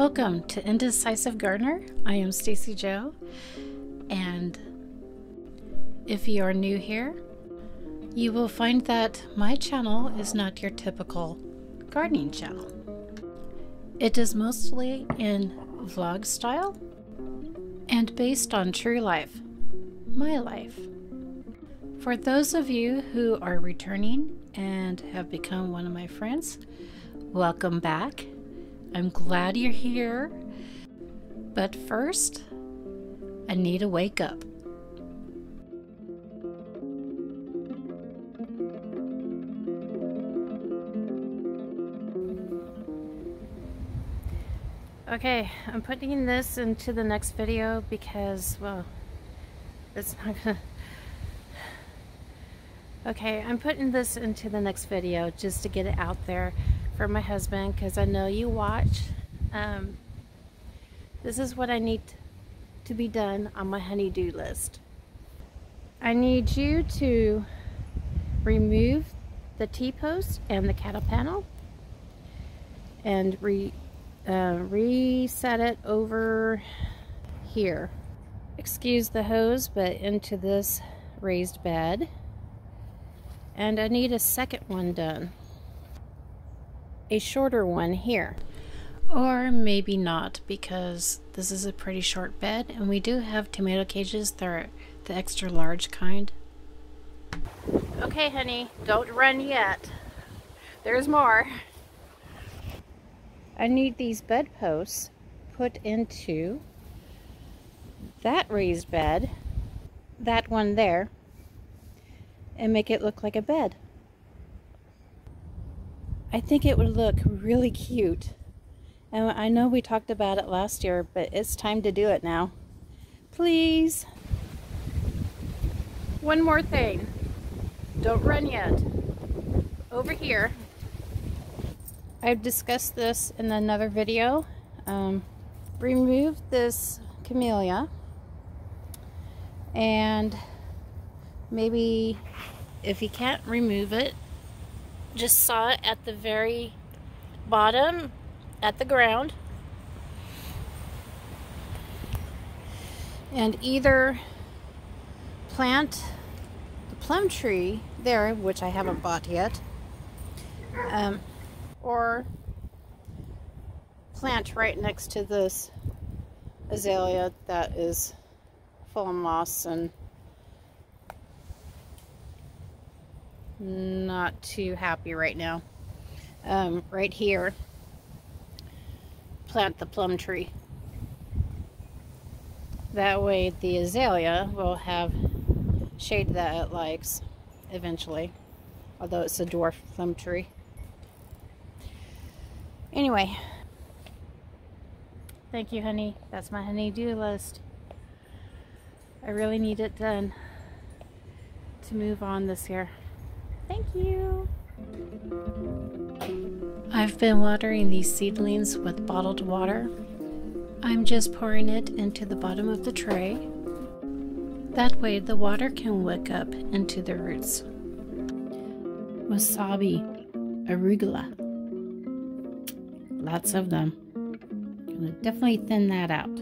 Welcome to Indecisive Gardener. I am Stacy Jo, and if you are new here, you will find that my channel is not your typical gardening channel. It is mostly in vlog style and based on true life, my life. For those of you who are returning and have become one of my friends, welcome back. I'm glad you're here, but first, I need to wake up. Okay, I'm putting this into the next video because, well, it's not gonna... Okay, I'm putting this into the next video just to get it out there for my husband, because I know you watch. This is what I need to be done on my honey-do list. I need you to remove the T-post and the cattle panel and reset it over here. Excuse the hose, but into this raised bed. And I need a second one done. A shorter one here. Or maybe not, because this is a pretty short bed and we do have tomato cages. They're the extra large kind. Okay, honey, don't run yet. There's more. I need these bed posts put into that raised bed, that one there, and make it look like a bed. I think it would look really cute. And I know we talked about it last year, but it's time to do it now. Please. One more thing. Don't run yet. Over here. I've discussed this in another video. Remove this camellia. And maybe if you can't remove it, just saw it at the very bottom at the ground, and either plant the plum tree there, which I haven't bought yet, or plant right next to this azalea that is full of moss and not too happy right now. Right here, plant the plum tree. That way the azalea will have shade that it likes eventually, although it's a dwarf plum tree. Anyway, thank you, honey. That's my honey-do list. I really need it done to move on this year. Thank you. I've been watering these seedlings with bottled water. I'm just pouring it into the bottom of the tray. That way the water can wick up into the roots. Wasabi, arugula. Lots of them. Gonna definitely thin that out.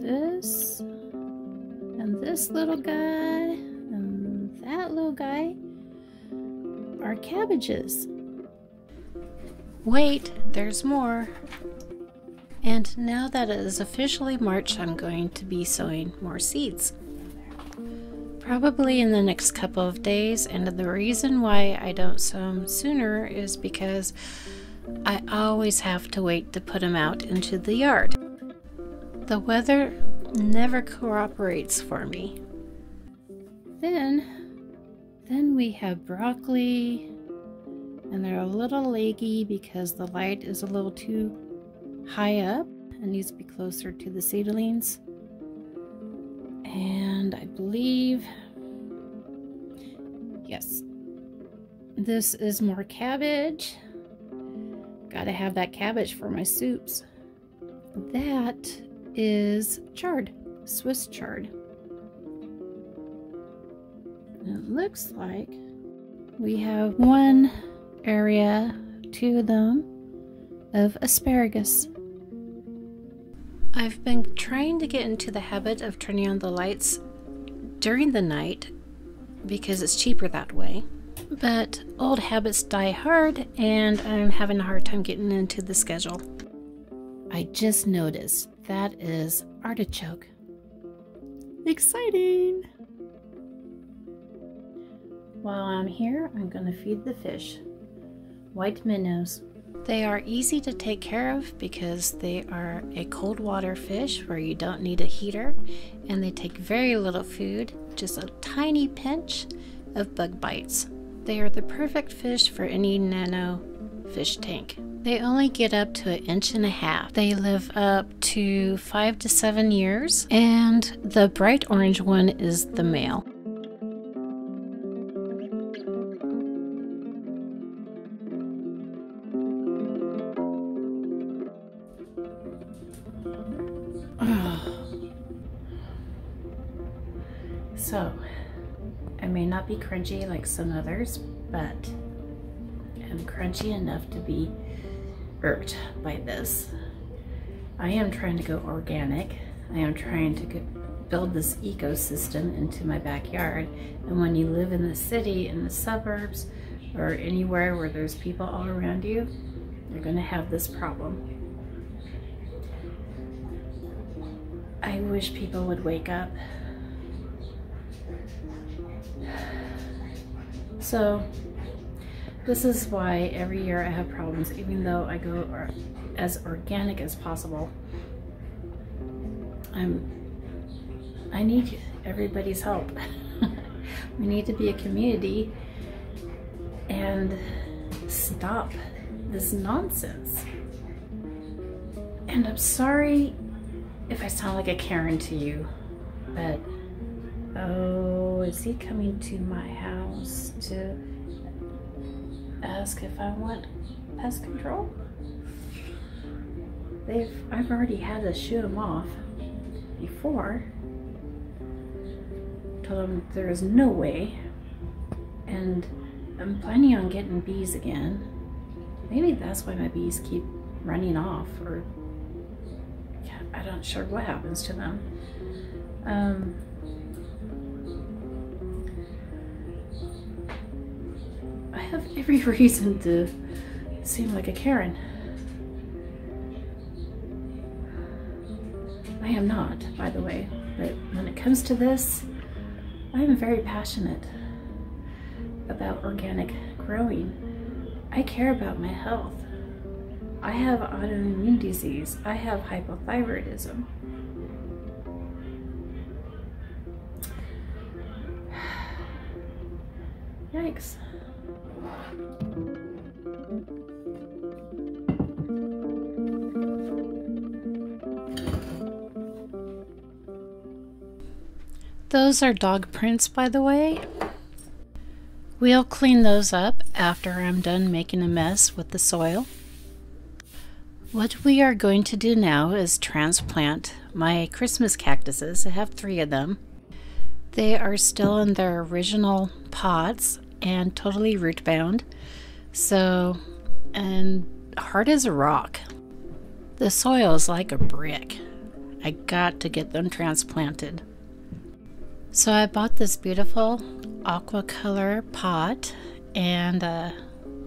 This and this little guy. That little guy are cabbages. Wait, there's more. And now that it is officially March, I'm going to be sowing more seeds. Probably in the next couple of days, and the reason why I don't sow them sooner is because I always have to wait to put them out into the yard. The weather never cooperates for me. Then we have broccoli, and they're a little leggy because the light is a little too high up and needs to be closer to the seedlings. And I believe, yes, this is more cabbage. Gotta have that cabbage for my soups. That is chard, Swiss chard. It looks like we have one area, two of them, of asparagus. I've been trying to get into the habit of turning on the lights during the night because it's cheaper that way. But old habits die hard, and I'm having a hard time getting into the schedule. I just noticed that is artichoke. Exciting! While I'm here, I'm going to feed the fish. White minnows. They are easy to take care of because they are a cold water fish where you don't need a heater, and they take very little food, just a tiny pinch of bug bites. They are the perfect fish for any nano fish tank. They only get up to 1.5 inches. They live up to 5 to 7 years, and the bright orange one is the male. So, I may not be crunchy like some others, but I'm crunchy enough to be irked by this. I am trying to go organic. I am trying to build this ecosystem into my backyard. And when you live in the city, in the suburbs, or anywhere where there's people all around you, you're gonna have this problem. I wish people would wake up. So this is why every year I have problems, even though I go as organic as possible. I need everybody's help. We need to be a community and stop this nonsense. And I'm sorry if I sound like a Karen to you, but oh, is he coming to my house to ask if I want pest control? I've already had to shoot him off before. Told him there is no way, and I'm planning on getting bees again. Maybe that's why my bees keep running off, or I'm not sure what happens to them. I have every reason to seem like a Karen. I am not, by the way, but when it comes to this, I am very passionate about organic growing. I care about my health. I have autoimmune disease. I have hypothyroidism. Yikes. Those are dog prints, by the way. We'll clean those up after I'm done making a mess with the soil. What we are going to do now is transplant my Christmas cactuses. I have 3 of them. They are still in their original pots and totally root bound. So, and hard as a rock. The soil is like a brick. I got to get them transplanted. So I bought this beautiful aqua color pot, and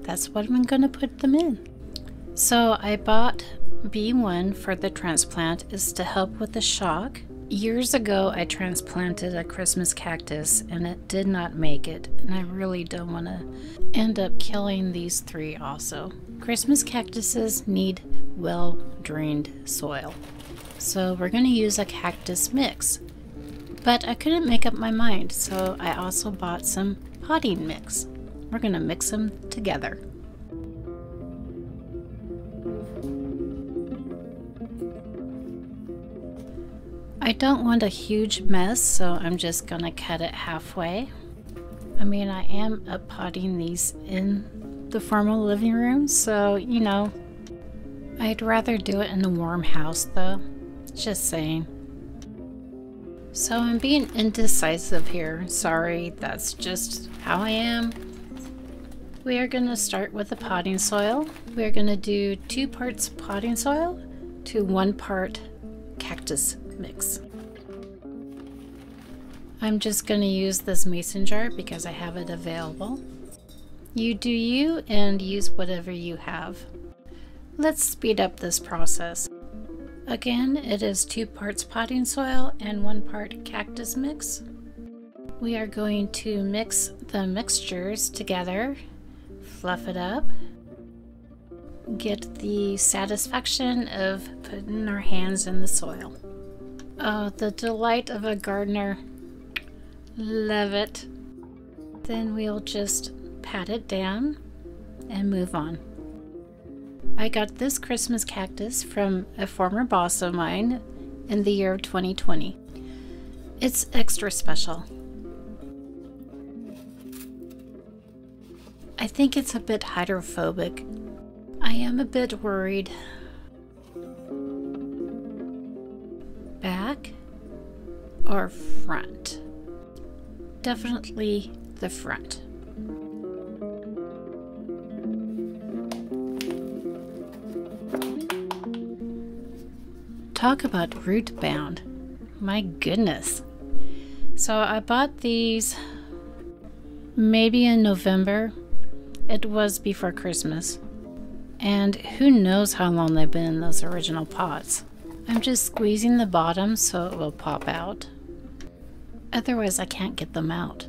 that's what I'm going to put them in. So I bought B1 for the transplant is to help with the shock. Years ago I transplanted a Christmas cactus and it did not make it, and I really don't want to end up killing these 3 also. Christmas cactuses need well-drained soil. So we're going to use a cactus mix. But I couldn't make up my mind, so I also bought some potting mix. We're going to mix them together. I don't want a huge mess, so I'm just going to cut it halfway. I mean, I am potting these in the formal living room, so, you know, I'd rather do it in a warm house though. Just saying. So I'm being indecisive here. Sorry, that's just how I am. We are going to start with the potting soil. We are going to do 2 parts potting soil to 1 part cactus mix. I'm just going to use this mason jar because I have it available. You do you and use whatever you have. Let's speed up this process. Again, it is 2 parts potting soil and 1 part cactus mix. We are going to mix the mixtures together, fluff it up, get the satisfaction of putting our hands in the soil. Oh, the delight of a gardener. Love it. Then we'll just pat it down and move on. I got this Christmas cactus from a former boss of mine in the year of 2020. It's extra special. I think it's a bit hydrophobic. I am a bit worried. Back or front? Definitely the front. Talk about root bound. My goodness. So I bought these maybe in November. It was before Christmas. And who knows how long they've been in those original pots. I'm just squeezing the bottom so it will pop out. Otherwise I can't get them out.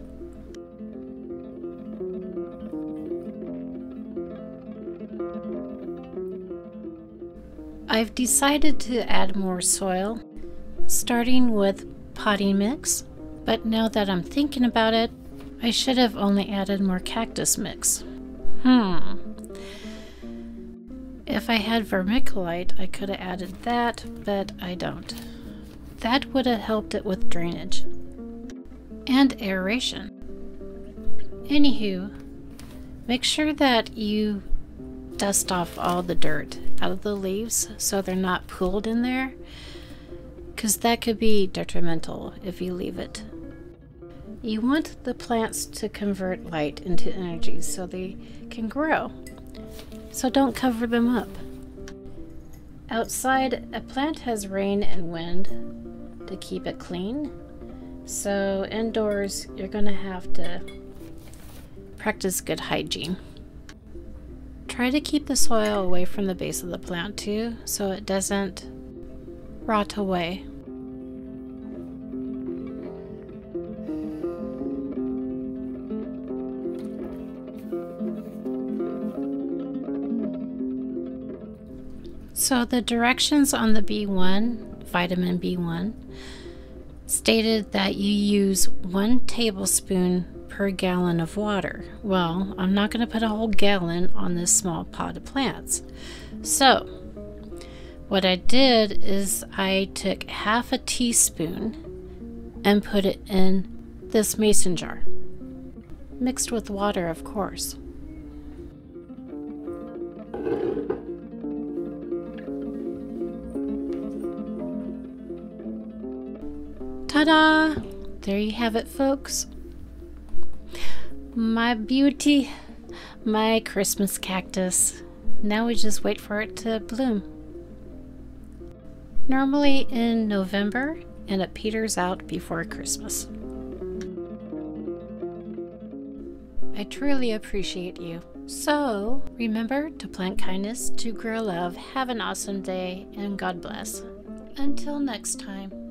I've decided to add more soil, starting with potting mix, but now that I'm thinking about it, I should have only added more cactus mix. If I had vermiculite, I could have added that, but I don't. That would have helped it with drainage and aeration. Anywho, make sure that you dust off all the dirt out of the leaves so they're not pooled in there, because that could be detrimental if you leave it. You want the plants to convert light into energy so they can grow, so don't cover them up. Outside, a plant has rain and wind to keep it clean, so indoors you're going to have to practice good hygiene. Try to keep the soil away from the base of the plant too, so it doesn't rot away. So the directions on the B1, vitamin B1, stated that you use 1 tablespoon per gallon of water. Well, I'm not going to put a whole gallon on this small pot of plants. So what I did is I took half a teaspoon and put it in this mason jar, mixed with water, of course. Ta-da! There you have it, folks. My beauty, my Christmas cactus. Now we just wait for it to bloom. Normally in November, and it peters out before Christmas. I truly appreciate you. So remember to plant kindness, to grow love. Have an awesome day, and God bless. Until next time.